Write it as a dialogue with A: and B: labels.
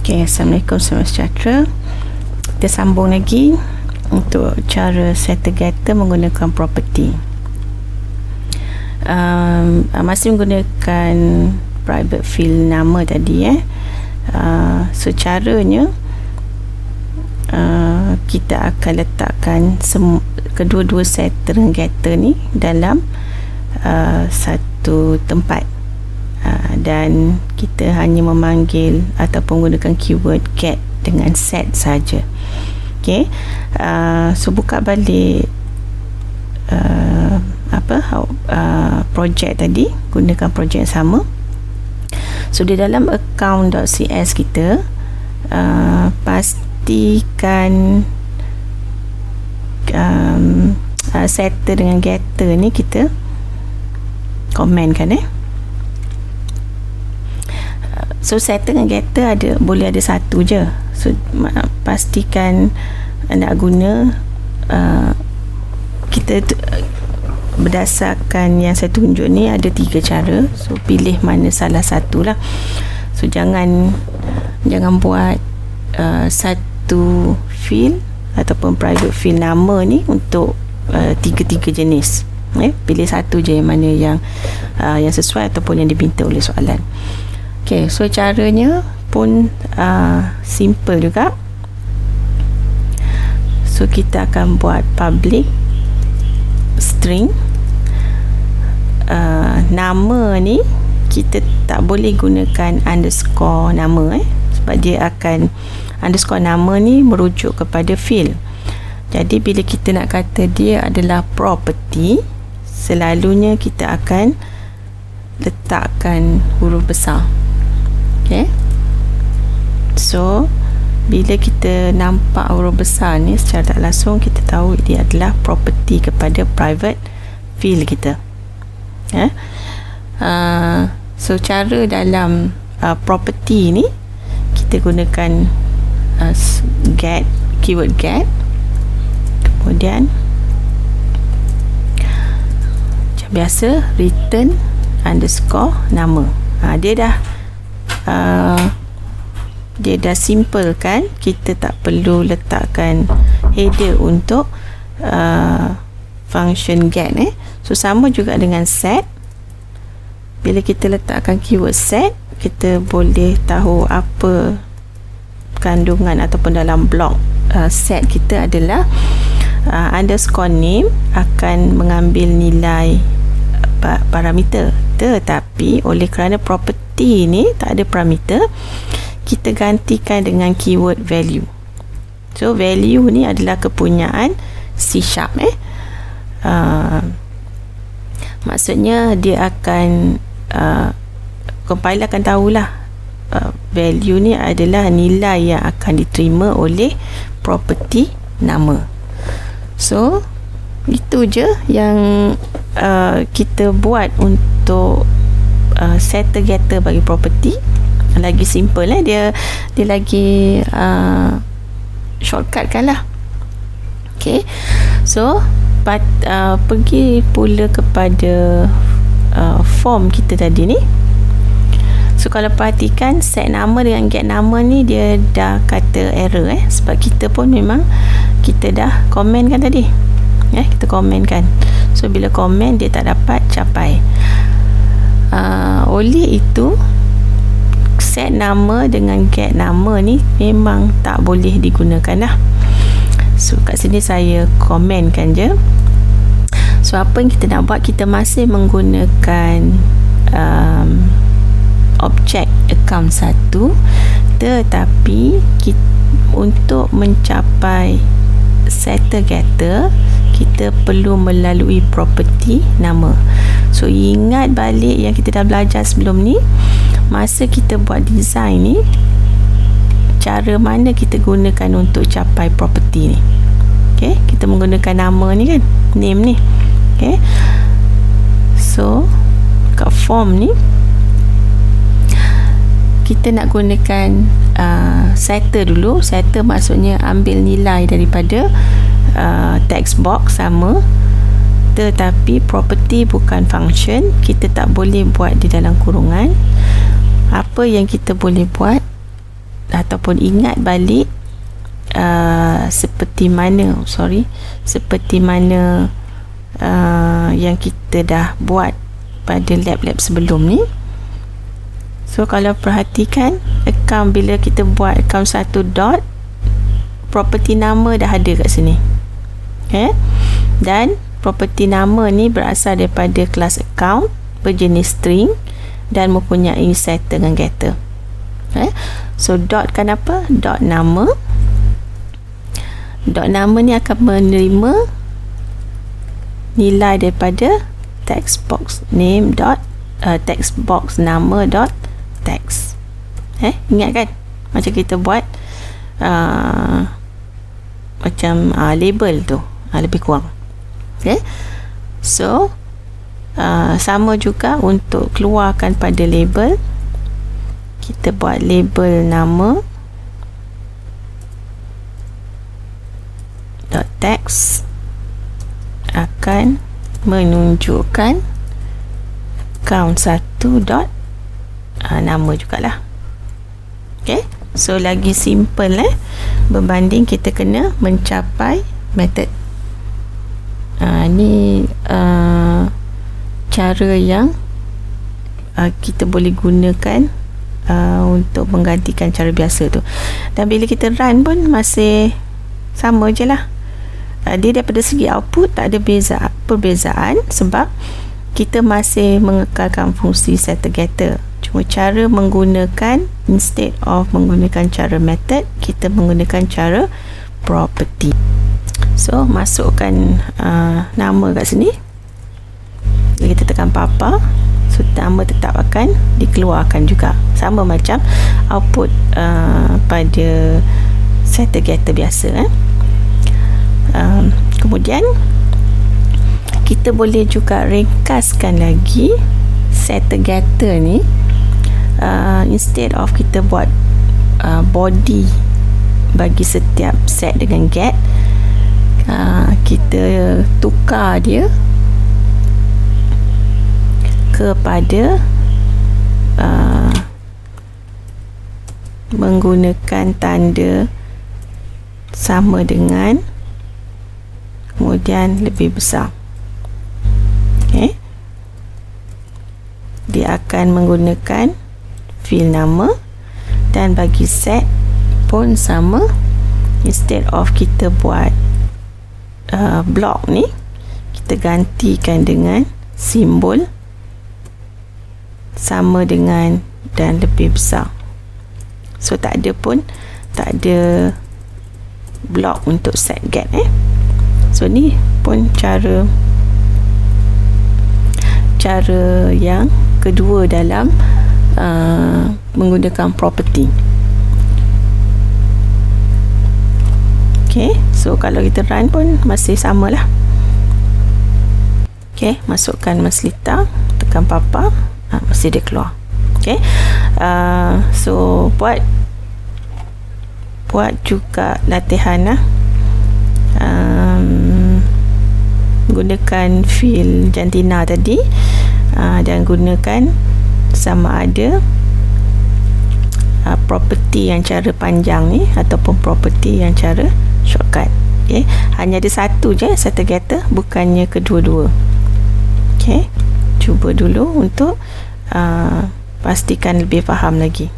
A: Okay, Assalamualaikum, selamat sejahtera. Kita sambung lagi untuk cara settle getter menggunakan property. Masih menggunakan private field nama tadi so caranya kita akan letakkan kedua-dua setter dan getter ni dalam satu tempat, dan kita hanya memanggil ataupun menggunakan keyword get dengan set saja. Okay, so buka balik projek tadi, gunakan projek yang sama. So di dalam account.cs kita, pastikan setter dengan getter ni kita komenkan. So setter dengan getter boleh ada satu je. So pastikan nak guna kita berdasarkan yang saya tunjuk ni ada 3 cara. So pilih mana salah satu lah. So jangan buat satu field ataupun private field nama ni untuk tiga jenis. Pilih satu je yang mana yang sesuai ataupun yang diminta oleh soalan. Okay, so caranya pun simple juga. So kita akan buat public string. Nama ni kita tak boleh gunakan underscore nama sebab dia akan underscore nama ni merujuk kepada field. Jadi bila kita nak kata dia adalah property, selalunya kita akan letakkan huruf besar. Okay, so bila kita nampak huruf besar ni secara tak langsung kita tahu dia adalah property kepada private field kita. So cara dalam property ni kita gunakan get, keyword get, kemudian macam biasa return underscore nama. Dia dah simple kan, kita tak perlu letakkan header untuk function get. So sama juga dengan set. Bila kita letakkan keyword set, kita boleh tahu apa kandungan ataupun dalam blok set kita adalah underscore name akan mengambil nilai parameter. Tetapi oleh kerana property ni tak ada parameter, kita gantikan dengan keyword value. So value ni adalah kepunyaan C#. Maksudnya dia akan compiler akan tahulah value ni adalah nilai yang akan diterima oleh property nama. So itu je yang kita buat untuk setter getter bagi property. Lagi simple dia lagi shortcut kan lah. Okay, so pergi pula kepada form kita tadi ni. So kalau perhatikan set nama dengan get nama ni dia dah kata error sebab kita pun memang kita dah komen kan tadi. Kita komen kan. So bila komen dia tak dapat capai. Oleh itu set nama dengan get nama ni memang tak boleh digunakan lah. So kat sini saya komenkan je. So apa yang kita nak buat, kita masih menggunakan objek account 1, tetapi untuk mencapai setter getter kita perlu melalui property nama. So ingat balik yang kita dah belajar sebelum ni, masa kita buat design ni, cara mana kita gunakan untuk capai property ni. Okay, kita menggunakan nama ni kan, name ni. Okay, so kat form ni kita nak gunakan setter dulu. Setter maksudnya ambil nilai daripada text box sama, tetapi property bukan function, kita tak boleh buat di dalam kurungan. Apa yang kita boleh buat, ataupun ingat balik seperti mana yang kita dah buat pada lab-lab sebelum ni. So kalau perhatikan akaun, bila kita buat akaun 1 dot, property nama dah ada kat sini, dan property nama ni berasal daripada kelas account berjenis string dan mempunyai setter dengan getter. So dot kan apa? Dot nama ni akan menerima nilai daripada text box name dot text box nama dot text. Ingat kan macam kita buat macam label tu, lebih kurang. So sama juga untuk keluarkan pada label, kita buat label nama dot text akan menunjukkan account 1 dot nama jugalah. So lagi simple berbanding kita kena mencapai method. Ni cara yang kita boleh gunakan untuk menggantikan cara biasa tu. Dan bila kita run pun masih sama je lah. Dia daripada segi output tak ada perbezaan, sebab kita masih mengekalkan fungsi setter getter. Cuma cara menggunakan, instead of menggunakan cara method, kita menggunakan cara property. So masukkan nama kat sini. Bila kita tekan papa, so nama tetap akan dikeluarkan juga, sama macam output pada setter getter biasa. Kemudian kita boleh juga ringkaskan lagi setter getter ni. Instead of kita buat body bagi setiap set dengan get, kita tukar dia kepada menggunakan tanda sama dengan, kemudian lebih besar. Dia akan menggunakan field nama, dan bagi set pun sama. Instead of kita buat block ni, kita gantikan dengan simbol sama dengan dan lebih besar. So tak ada block untuk set get. So ni pun cara yang kedua dalam menggunakan property. So kalau kita run pun masih samalah. Masukkan Maslita, tekan papa, mesti dia keluar. So buat juga latihan gunakan field jantina tadi, dan gunakan sama ada property yang cara panjang ni ataupun property yang cara shortcut. Hanya ada satu je setter getter, bukannya kedua-dua. Cuba dulu untuk pastikan lebih faham lagi.